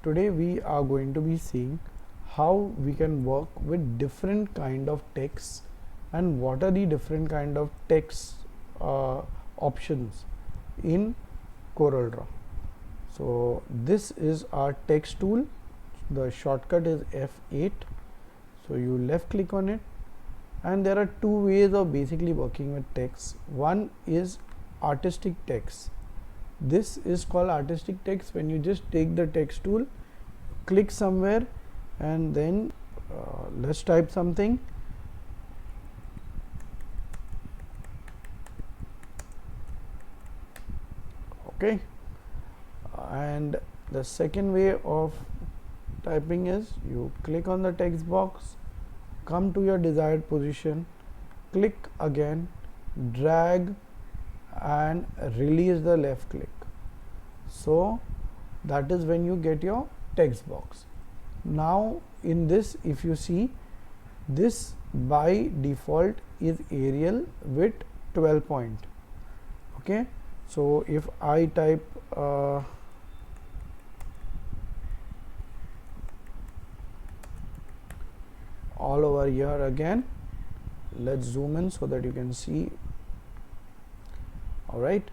today we are going to be seeing how we can work with different kind of text and what are the different kind of text options in CorelDraw. So this is our text tool. The shortcut is F8. So you left click on it, and there are two ways of basically working with text. One is artistic text. This is called artistic text when you just take the text tool, click somewhere, and then let's type something. Okay, and the second way of typing is you click on the text box, come to your desired position, click again, drag and release the left click. So that is when you get your text box. Now in this, if you see, this by default is Arial with 12 point. Okay, so if I type all over here again, let's zoom in so that you can see. Alright,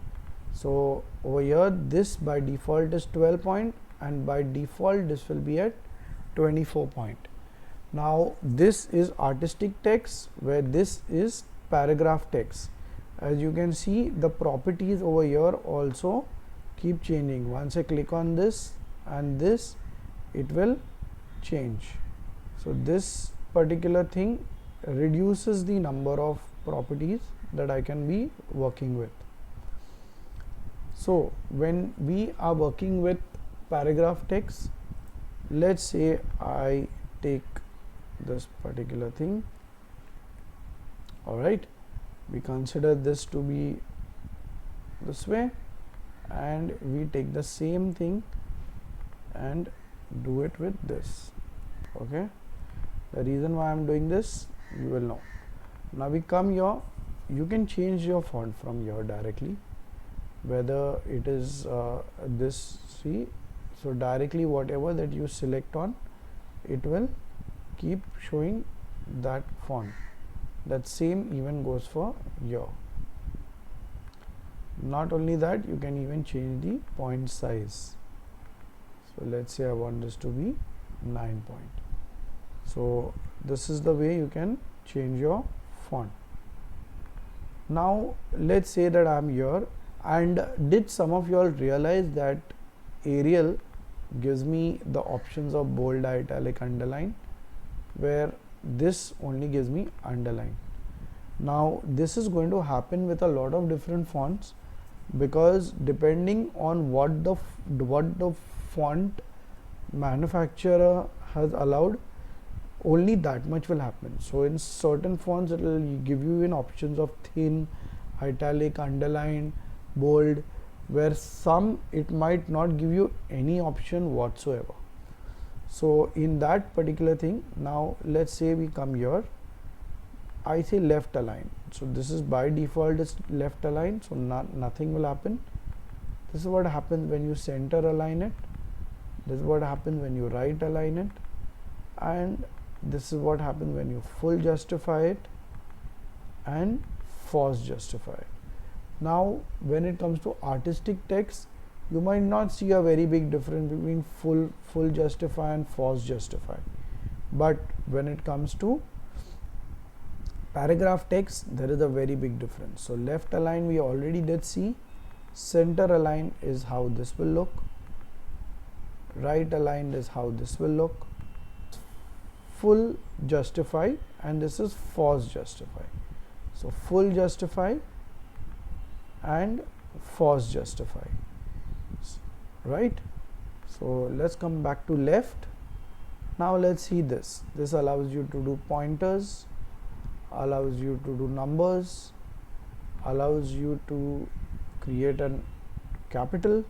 so over here this by default is 12 point, and by default this will be at 24 point. Now this is artistic text, where this is paragraph text. As you can see, the properties over here also keep changing. Once I click on this and this, it will change. So this particular thing reduces the number of properties that I can be working with. So when we are working with paragraph text, let's say I take this particular thing. Alright, we consider this to be this way, and we take the same thing and do it with this. Okay, the reason why I am doing this, you will know. Now we come here, you can change your font from here directly, whether it is this, see, so directly whatever that you select on, it will keep showing that font. That same even goes for here. Not only that, you can even change the point size. So let's say I want this to be 9 point. So this is the way you can change your font. Now let's say that I am here, and did some of you all realize that Arial gives me the options of bold, italic, underline, where this only gives me underline. Now this is going to happen with a lot of different fonts, because depending on what the font manufacturer has allowed, only that much will happen. So in certain fonts it will give you in options of thin, italic, underline, bold, where some it might not give you any option whatsoever. So in that particular thing, now let's say we come here, I say left align. So this is by default is left align, so nothing will happen. This is what happens when you center align it. This is what happens when you right align it, and this is what happens when you full justify it and force justify it. Now when it comes to artistic text, you might not see a very big difference between full justify and force justify, but when it comes to paragraph text, there is a very big difference. So left align we already did see, center align is how this will look, right aligned is how this will look, full justify, and this is force justify. So full justify and force justify, right? So let's come back to left. Now let's see this. This allows you to do pointers, allows you to do numbers, allows you to create a capital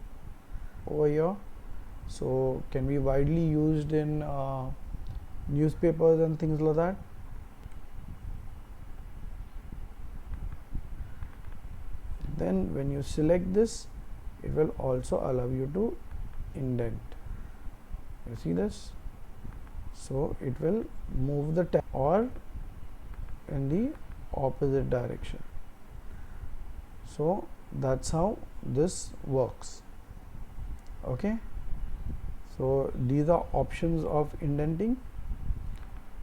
over here. So can be widely used in newspapers and things like that. Then when you select this, it will also allow you to indent. You see this? So it will move the text or in the opposite direction. So that's how this works. Okay, so these are options of indenting.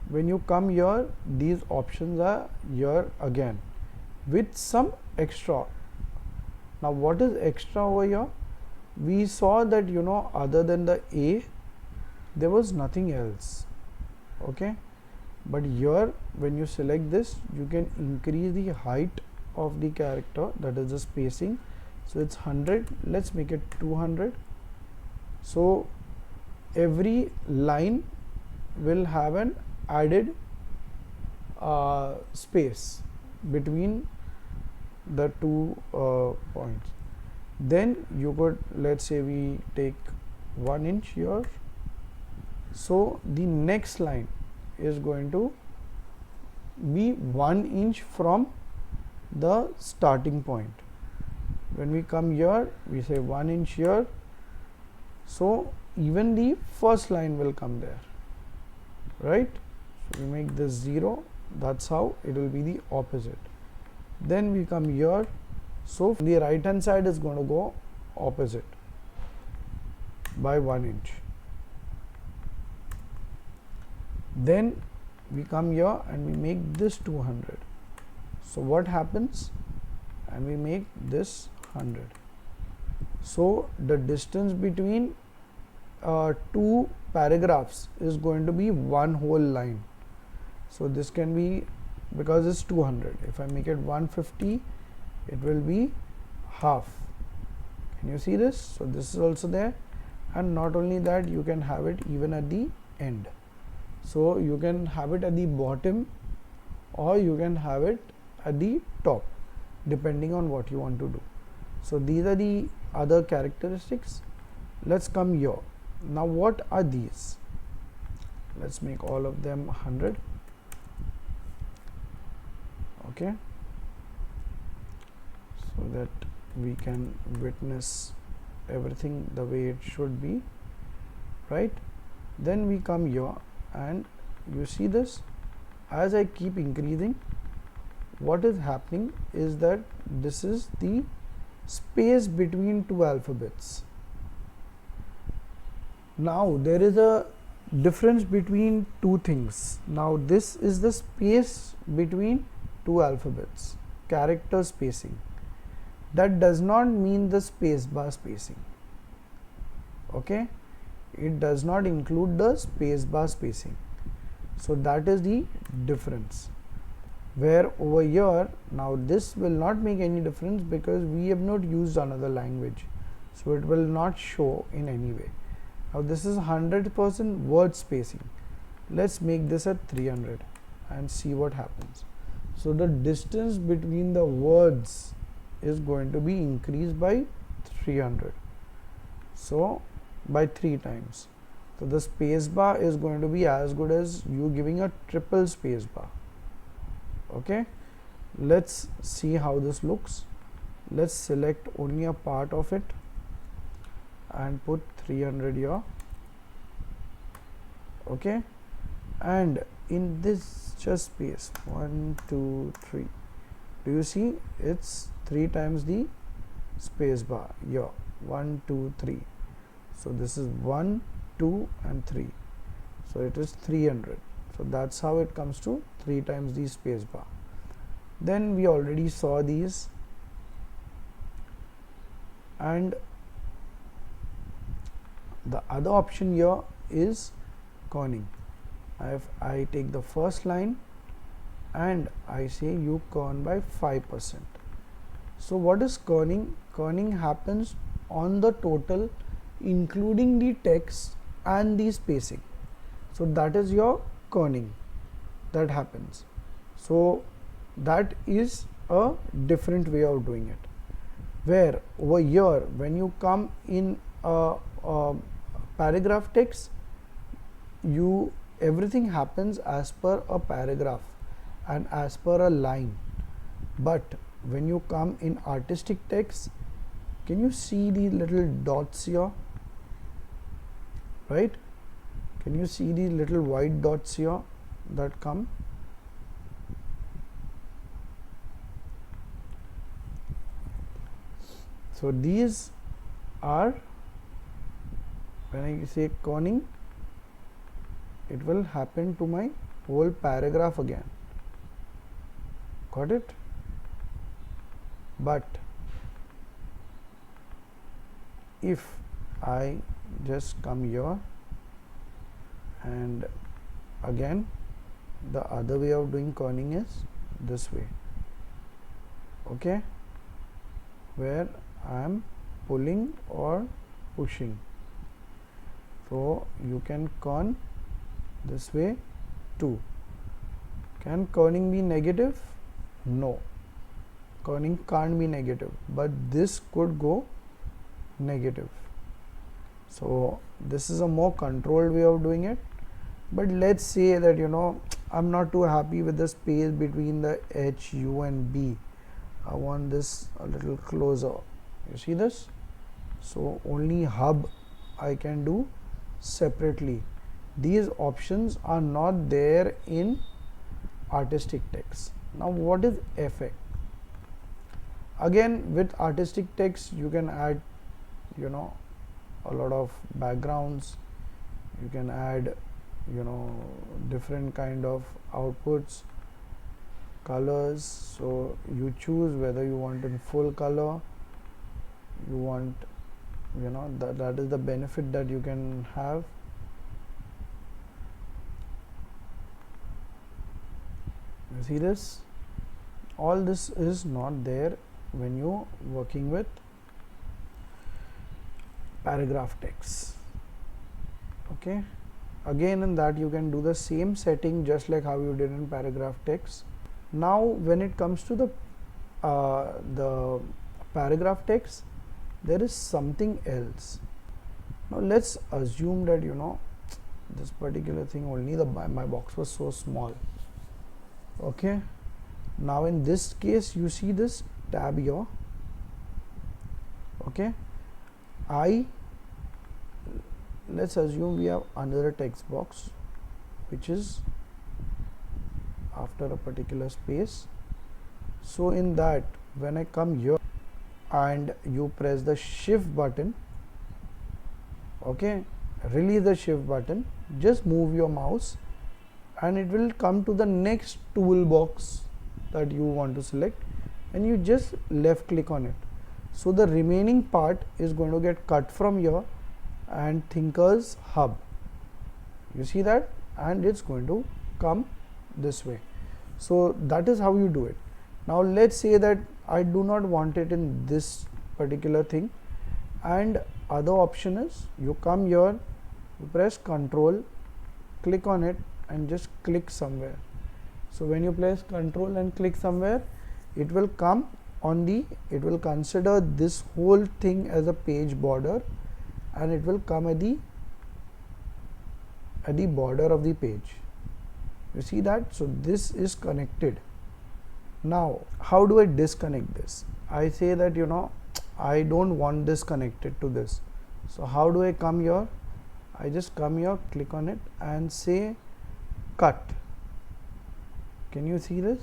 When you come here, these options are here again with some extra. Now what is extra over here? We saw that, you know, other than the A there was nothing else. Okay, but here when you select this, you can increase the height of the character, that is the spacing. So it's 100, let's make it 200. So every line will have an added space between the two points. Then you could, let's say we take 1 inch here. So the next line is going to be 1 inch from the starting point. When we come here, we say 1 inch here. So even the first line will come there, right? So we make this 0. That's how it will be the opposite. Then we come here. So the right hand side is going to go opposite by 1 inch. Then we come here and we make this 200. So what happens? And we make this 100. So the distance between two paragraphs is going to be one whole line. So this can be, because it's 200, if I make it 150, it will be half. Can you see this? So this is also there, and not only that, you can have it even at the end. So you can have it at the bottom or you can have it at the top, depending on what you want to do. So these are the other characteristics. Let's come here. Now what are these? Let's make all of them 100. Okay, so that we can witness everything the way it should be, right? Then we come here and you see this, as I keep increasing, what is happening is that this is the space between two alphabets. Now there is a difference between two things. Now this is the space between two alphabets, character spacing. That does not mean the space bar spacing. Okay, it does not include the space bar spacing. So that is the difference. Where over here, now this will not make any difference because we have not used another language, so it will not show in any way. Now this is 100% word spacing. Let's make this at 300 and see what happens. So the distance between the words is going to be increased by 300, so by 3 times. So the space bar is going to be as good as you giving a triple space bar. Okay, let's see how this looks. Let's select only a part of it and put 300 here. Okay, and in this just space 1 2 3, do you see it's 3 times the space bar here, 1 2 3. So this is 1 2 and 3, so it is 300. So that's how it comes to 3 times the space bar. Then we already saw these, and the other option here is kerning. If I take the first line and I say you kern by 5%. So what is kerning? Kerning happens on the total including the text and the spacing. So that is your kerning that happens. So that is a different way of doing it, where over here when you come in a paragraph text, everything happens as per a paragraph and as per a line. But when you come in artistic text, can you see the little dots here, right? Can you see these little white dots here that come? So these are, when I say kerning, it will happen to my whole paragraph again. Got it? But if I just come here, and again the other way of doing kerning is this way, okay, where I am pulling or pushing. So you can kern this way too. Can kerning be negative? No, kerning can't be negative, but this could go negative. So this is a more controlled way of doing it. But let's say that, you know, I'm not too happy with the space between the H, U and B. I want this a little closer. You see this? So only hub I can do separately. These options are not there in artistic text. Now what is effect? Again, with artistic text you can add, you know, a lot of backgrounds, you can add, you know, different kind of outputs, colors. So you choose whether you want in full color, you want, you know, that is the benefit that you can have. You see this? All this is not there when you're working with paragraph text. Okay, again in that you can do the same setting just like how you did in paragraph text. Now when it comes to the paragraph text, there is something else. Now let's assume that, you know, this particular thing, only my box was so small. Okay, now in this case you see this tab here. Okay, let's assume we have another text box which is after a particular space. So in that, when I come here and you press the shift button, okay, release the shift button, just move your mouse and it will come to the next toolbox that you want to select, and you just left click on it. So the remaining part is going to get cut from here and Thinker's hub. You see that? And it's going to come this way. So that is how you do it. Now let's say that I do not want it in this particular thing, and other option is you come here, you press Control, click on it and just click somewhere. So when you press Control and click somewhere, it will come on the, it will consider this whole thing as a page border, and it will come at the border of the page. You see that? So this is connected. Now how do I disconnect this? I say that, you know, I don't want this connected to this. So how do I come here? I just come here, click on it and say cut. Can you see this?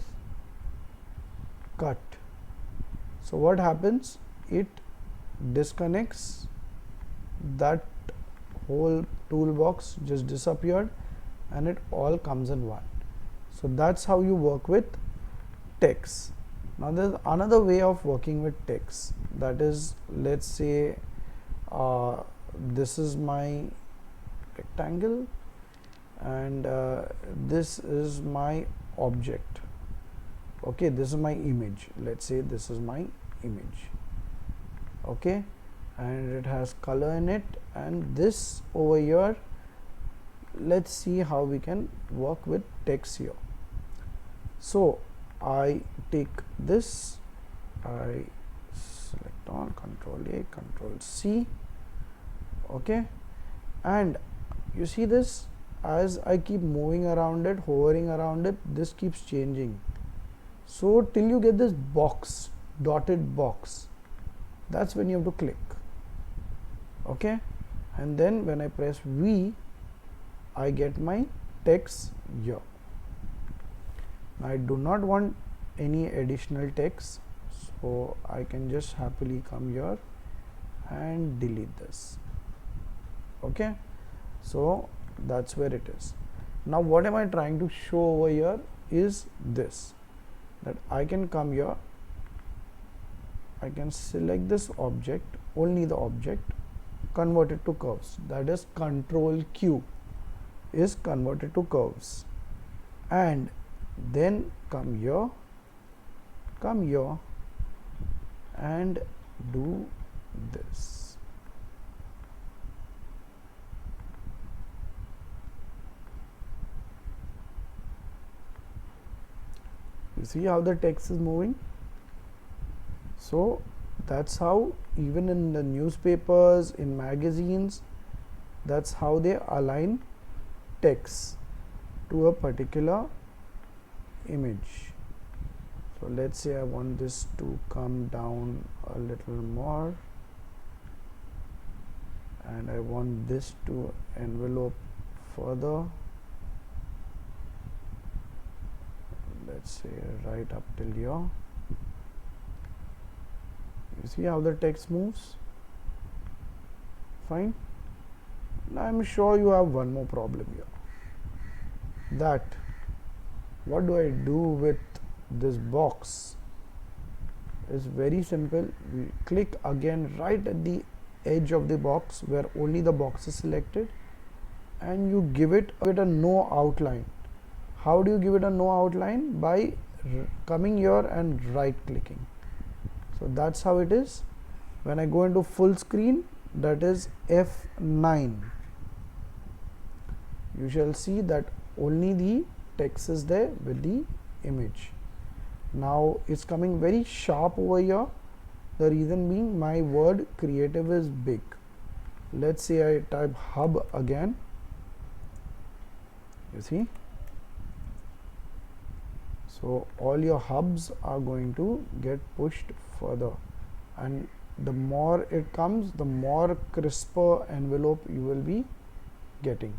Cut. So what happens? It disconnects, that whole toolbox just disappeared and it all comes in one. So that's how you work with text. Now there's another way of working with text, that is, let's say this is my rectangle and this is my object. Okay, this is my image. Let's say this is my image. Okay, and it has color in it, and this over here, let's see how we can work with text here. So I take this, I select on Control A, Control C. Okay, and you see this, as I keep moving around it, hovering around it, this keeps changing. So till you get this box, dotted box, that's when you have to click. Okay, and then when I press V, I get my text here. I do not want any additional text, so I can just happily come here and delete this. Okay, so that's where it is. Now what am I trying to show over here is this, that I can come here, I can select this object, only the object, convert it to curves. That is Control Q is converted to curves, and then come here and do this. You see how the text is moving? So that's how, even in the newspapers, in magazines, that's how they align text to a particular image. So let's say I want this to come down a little more, and I want this to envelope further. Let's say right up till here. You see how the text moves? Fine. Now I'm sure you have one more problem here, that what do I do with this box? Is very simple. We click again right at the edge of the box where only the box is selected, and you give it a no outline. How do you give it a no outline? By coming here and right clicking. So that's how it is. When I go into full screen, that is F9, you shall see that only the text is there with the image. Now it's coming very sharp over here. The reason being, my word creative is big. Let's say I type hub again. You see? So all your hubs are going to get pushed further, and the more it comes, the more crisper envelope you will be getting.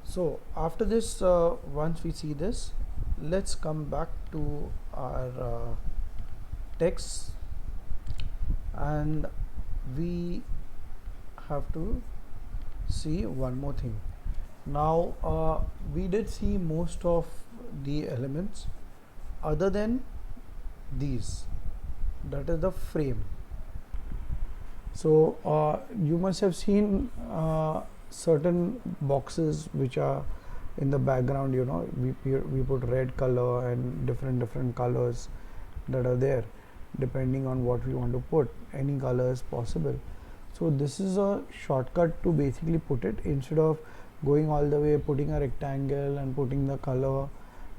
So after this, once we see this, let's come back to our text, and we have to see one more thing. Now we did see most of the elements other than these, that is the frame. So you must have seen certain boxes which are in the background, you know, we put red color and different colors that are there depending on what we want to put. Any color is possible. So this is a shortcut to basically put it, instead of going all the way, putting a rectangle and putting the color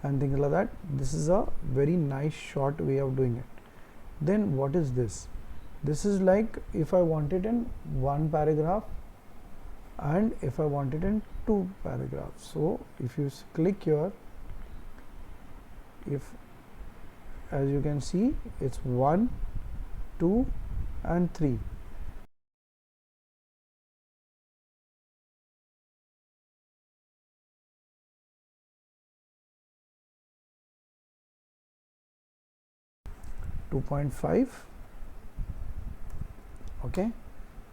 and things like that. This is a very nice short way of doing it. Then what is this? This is like if I want it in one paragraph and if I want it in two paragraphs. So if you click here, if, as you can see, it's 1, 2 and 3. .5. Okay,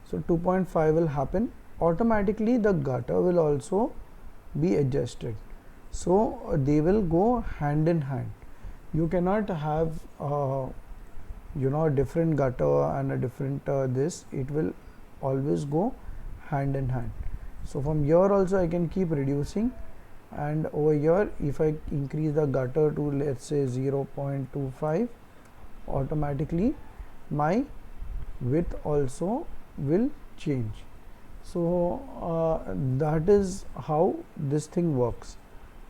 so 2.5 will happen automatically. The gutter will also be adjusted, so they will go hand in hand. You cannot have you know, a different gutter and a different this. It will always go hand in hand. So from here also I can keep reducing, and over here if I increase the gutter to, let's say, 0.25, automatically my width also will change. So that is how this thing works.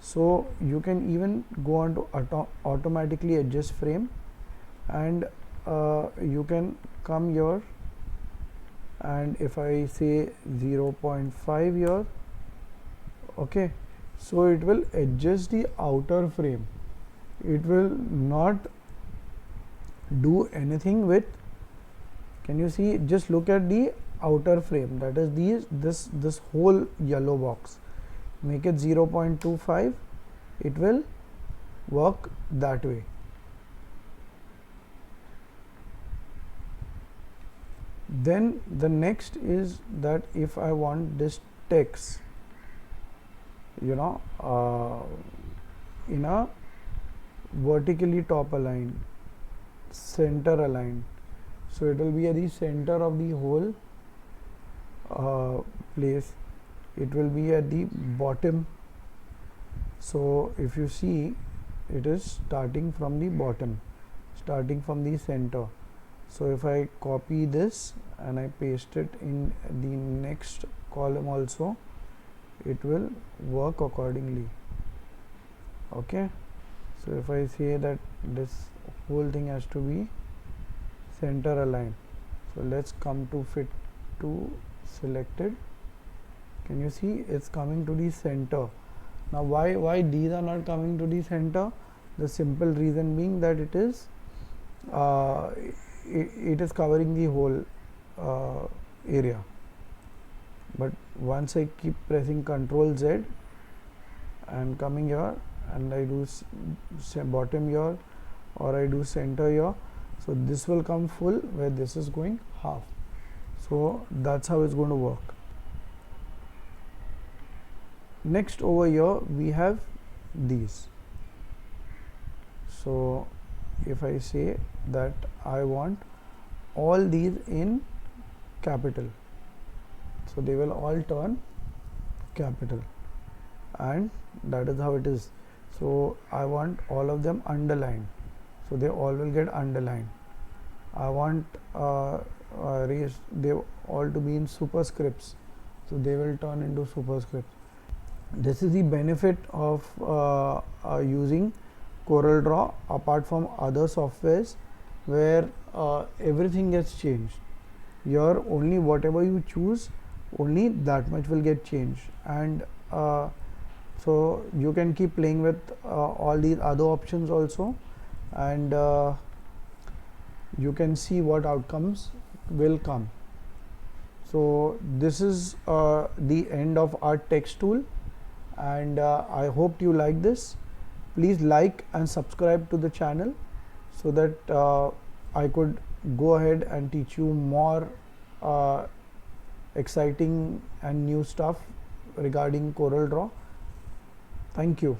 So you can even go on to automatically adjust frame, and you can come here, and if I say 0.5 here, okay, so it will adjust the outer frame. It will not do anything with, can you see, just look at the outer frame, that is this whole yellow box. make it 0.25, it will work that way. Then the next is that if I want this text, you know, in a vertically top aligned, center aligned, so it will be at the center of the whole place. It will be at the bottom. So if you see, it is starting from the bottom, starting from the center. So if I copy this and I paste it in the next column also, it will work accordingly. Okay, so if I say that this whole thing has to be center aligned, so let's come to fit to selected. Can you see it's coming to the center? Now why these are not coming to the center? The simple reason being that it is covering the whole area. But once I keep pressing Ctrl Z and coming here, and I do bottom here, or I do center here, so this will come full where this is going half. So that's how it's going to work. Next over here we have these. So if I say that I want all these in capital, so they will all turn capital, and that is how it is. So I want all of them underlined, so they all will get underlined. I want they all to be in superscripts, so they will turn into superscripts. This is the benefit of using CorelDraw apart from other softwares where everything gets changed. Here only whatever you choose, only that much will get changed, and so you can keep playing with all these other options also, and you can see what outcomes will come. So this is the end of our text tool, and I hope you like this. Please like and subscribe to the channel so that I could go ahead and teach you more exciting and new stuff regarding CorelDraw. Thank you.